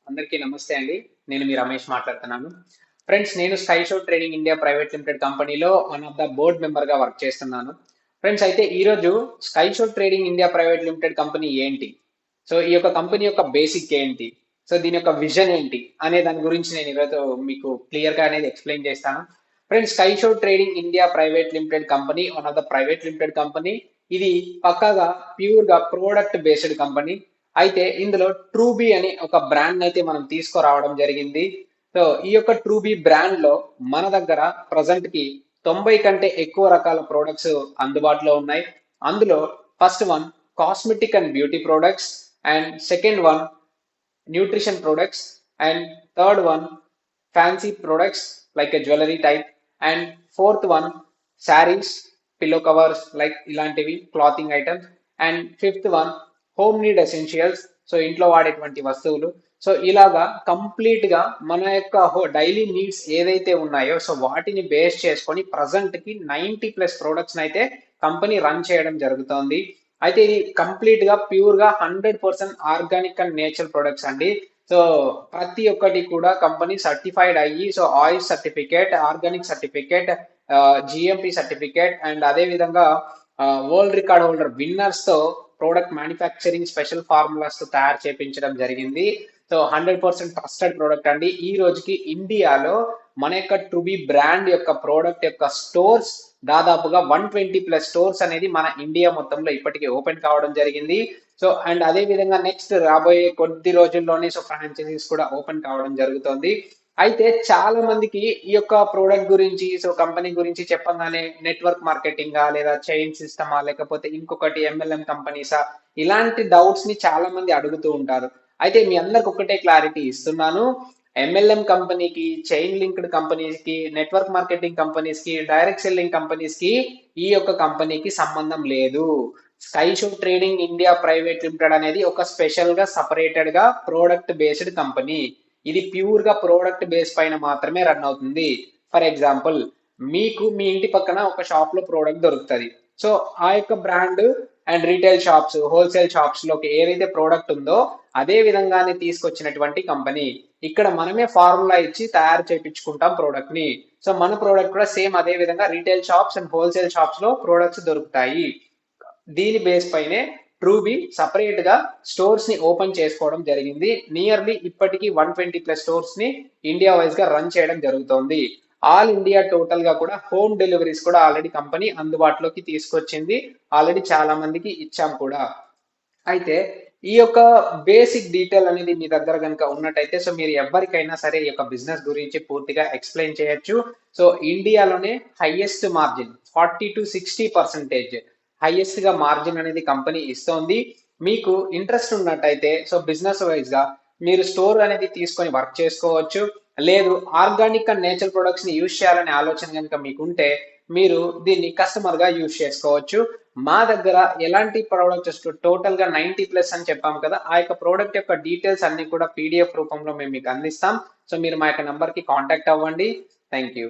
అందరికీ నమస్తే అండి. నేను మీ రమేష్ మాట్లాడుతున్నాను. ఫ్రెండ్స్, నేను sky show trading India private limited కంపెనీలో వన్ ఆఫ్ ద బోర్డ్ మెంబర్గా వర్క్ చేస్తున్నాను. ఫ్రెండ్స్, అయితే ఈరోజు sky show trading India private limited company ఏంటి, సో ఈ యొక్క కంపెనీ యొక్క బేసిక్ ఏంటి, సో దీని యొక్క విజన్ ఏంటి అనే దాని గురించి నేను ఈరోజు మీకు క్లియర్గా అనేది ఎక్స్ప్లెయిన్ చేస్తాను. Friends, sky show trading India private limited company one of the private limited company. ఇది పక్కాగా ప్యూర్గా ప్రోడక్ట్ బేస్డ్ కంపెనీ. అయితే ఇందులో ట్రూబీ అని ఒక బ్రాండ్ అయితే మనం తీసుకురావడం జరిగింది. సో ఈ యొక్క ట్రూబీ బ్రాండ్ లో మన దగ్గర ప్రజెంట్ కి 90 కంటే ఎక్కువ రకాల ప్రోడక్ట్స్ అందుబాటులో ఉన్నాయి. అందులో first one cosmetic and beauty products, and second one nutrition products, and third one fancy products like a jewellery type, and fourth one saris, pillow covers like ఇలాంటివి clothing items, and fifth one home need essentials, so ఇంట్లో వాడేటువంటి వస్తువులు. So ఇలాగా complete గా మన యొక్క daily needs ఏదైతే ఉన్నాయో సో వాటిని బేస్ చేసుకొని ప్రజెంట్ కి 90+ ప్రొడక్ట్స్ అయితే కంపెనీ రన్ చేయడం జరుగుతోంది. అయితే ఇది కంప్లీట్ గా ప్యూర్ గా 100% ఆర్గానిక్ అండ్ నేచురల్ ప్రొడక్ట్స్ అండి. సో ప్రతి ఒక్కటి కూడా కంపెనీ సర్టిఫైడ్ అయ్యి, so oil certificate, organic certificate, GMP certificate, and అదే విధంగా వరల్డ్ రికార్డ్ హోల్డర్ విన్నర్స్ తో ప్రోడక్ట్ మ్యానుఫ్యాక్చరింగ్ స్పెషల్ ఫార్ములాస్ తో తయారు చేపించడం జరిగింది. సో 100% ట్రస్టెడ్ ప్రోడక్ట్ అండి. ఈ రోజుకి ఇండియాలో మన యొక్క ట్రూబీ బ్రాండ్ యొక్క ప్రోడక్ట్ యొక్క స్టోర్స్ దాదాపుగా 120+ స్టోర్స్ అనేది మన ఇండియా మొత్తంలో ఇప్పటికీ ఓపెన్ కావడం జరిగింది. సో అండ్ అదే విధంగా నెక్స్ట్ రాబోయే కొద్ది రోజుల్లోనే సో ఫ్రాంచైజీస్ కూడా ఓపెన్ కావడం జరుగుతుంది. అయితే చాలా మందికి ఈ యొక్క ప్రోడక్ట్ గురించి, సో కంపెనీ గురించి చెప్పగానే నెట్వర్క్ మార్కెటింగా, లేదా చైన్ సిస్టమా, లేకపోతే ఇంకొకటి ఎంఎల్ఎం కంపెనీసా, ఇలాంటి డౌట్స్ ని చాలా మంది అడుగుతూ ఉంటారు. అయితే మీ అందరికి ఒకటే క్లారిటీ ఇస్తున్నాను. ఎంఎల్ఎం కంపెనీకి, చైన్ లింక్డ్ కంపెనీస్ కి, నెట్వర్క్ మార్కెటింగ్ కంపెనీస్ కి, డైరెక్ట్ సెల్లింగ్ కంపెనీస్ కి ఈ యొక్క కంపెనీకి సంబంధం లేదు. Sky show trading India private limited అనేది ఒక స్పెషల్ గా సపరేటెడ్ గా ప్రోడక్ట్ బేస్డ్ కంపెనీ. ఇది ప్యూర్ గా ప్రోడక్ట్ బేస్ పైన మాత్రమే రన్ అవుతుంది. ఫర్ ఎగ్జాంపుల్, మీకు మీ ఇంటి పక్కన ఒక షాప్ లో ప్రోడక్ట్ దొరుకుతుంది. సో ఆ యొక్క brand and retail shops, wholesale shops లోకి ఏదైతే ప్రోడక్ట్ ఉందో అదే విధంగానే తీసుకొచ్చినటువంటి కంపెనీ. ఇక్కడ మనమే ఫార్ములా ఇచ్చి తయారు చేయించుకుంటాం ప్రోడక్ట్ ని. సో మన ప్రోడక్ట్ కూడా సేమ్ అదే విధంగా retail shops and wholesale shops లో ప్రోడక్ట్స్ దొరుకుతాయి. దీని బేస్ పైనే ట్రూబీ సపరేట్ గా స్టోర్స్ ని ఓపెన్ చేసుకోవడం జరిగింది. నియర్లీ ఇప్పటికీ 120+ స్టోర్స్ ని ఇండియా వైజ్ గా రన్ చేయడం జరుగుతోంది. ఆల్ ఇండియా టోటల్ గా కూడా హోమ్ డెలివరీస్ కూడా ఆల్రెడీ కంపెనీ అందుబాటులోకి తీసుకొచ్చింది. ఆల్రెడీ చాలా మందికి ఇచ్చాం కూడా. అయితే ఈ యొక్క బేసిక్ డీటెయిల్ అనేది మీ దగ్గర కనుక ఉన్నట్టయితే సో మీరు ఎవరికైనా సరే ఈ యొక్క బిజినెస్ గురించి పూర్తిగా ఎక్స్ప్లెయిన్ చేయొచ్చు. సో ఇండియాలోనే హైయెస్ట్ మార్జిన్ 40 to 60% హైయెస్ట్ గా మార్జిన్ అనేది కంపెనీ ఇస్తోంది. మీకు ఇంట్రెస్ట్ ఉన్నట్టయితే సో బిజినెస్ వైజ్ గా మీరు స్టోర్ అనేది తీసుకొని వర్క్ చేసుకోవచ్చు. లేదు, ఆర్గానిక్ అండ్ నేచురల్ ప్రొడక్ట్స్ ని యూజ్ చేయాలనే ఆలోచన కనుక మీకుంటే మీరు దీన్ని కస్టమర్ గా యూజ్ చేసుకోవచ్చు. మా దగ్గర ఎలాంటి ప్రోడక్ట్స్ టోటల్ గా 90+ అని చెప్పాము కదా, ఆ యొక్క ప్రోడక్ట్ యొక్క డీటెయిల్స్ అన్ని కూడా పీడిఎఫ్ రూపంలో మేము మీకు అందిస్తాం. సో మీరు మా యొక్క నంబర్ కి కాంటాక్ట్ అవ్వండి. Thank you.